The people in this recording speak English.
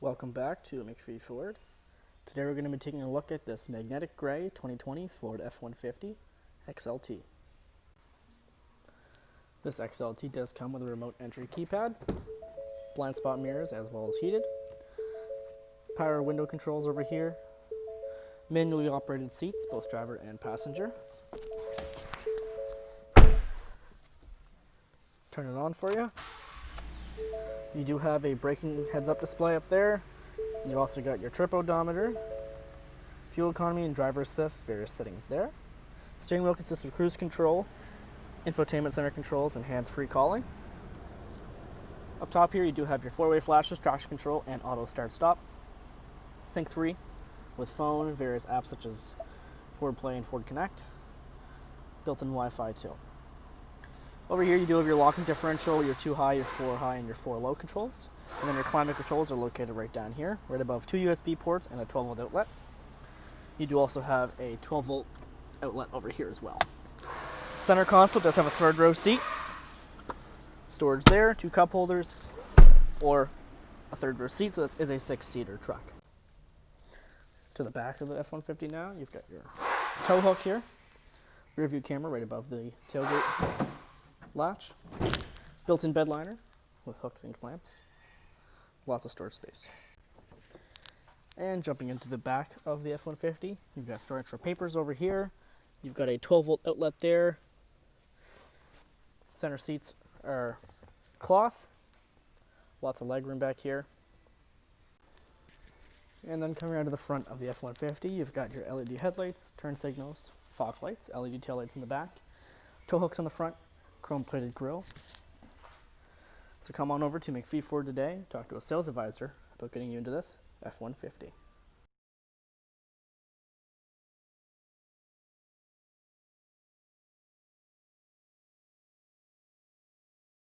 Welcome back to MacPhee Ford. Today we're going to be taking a look at this magnetic gray 2020 Ford F-150 XLT. This XLT does come with a remote entry keypad, blind spot mirrors as well as heated, power window controls over here, manually operated seats, both driver and passenger. Turn it on for you. You do have a braking heads-up display up there. You've also got your trip odometer, fuel economy and driver assist, various settings there. Steering wheel consists of cruise control, infotainment center controls, and hands-free calling. Up top here you do have your four-way flashes, traction control, and auto start-stop. Sync 3 with phone, various apps such as Ford Play and Ford Connect. Built-in Wi-Fi too. Over here you do have your locking differential, your 2 high, your 4 high, and your 4 low controls. And then your climate controls are located right down here, right above 2 USB ports and a 12-volt outlet. You do also have a 12-volt outlet over here as well. Center console does have a third row seat. Storage there, 2 cup holders, or a third row seat, so this is a 6-seater truck. To the back of the F-150 now, you've got your tow hook here, rear view camera right above the tailgate latch, built-in bed liner with hooks and clamps, lots of storage space. And jumping into the back of the F-150, you've got storage for papers over here, you've got a 12-volt outlet there, center seats are cloth, lots of legroom back here. And then coming around to the front of the F-150, you've got your LED headlights, turn signals, fog lights, LED taillights in the back, tow hooks on the front, chrome-plated grille. So come on over to MacPhee Ford today, talk to a sales advisor about getting you into this F-150.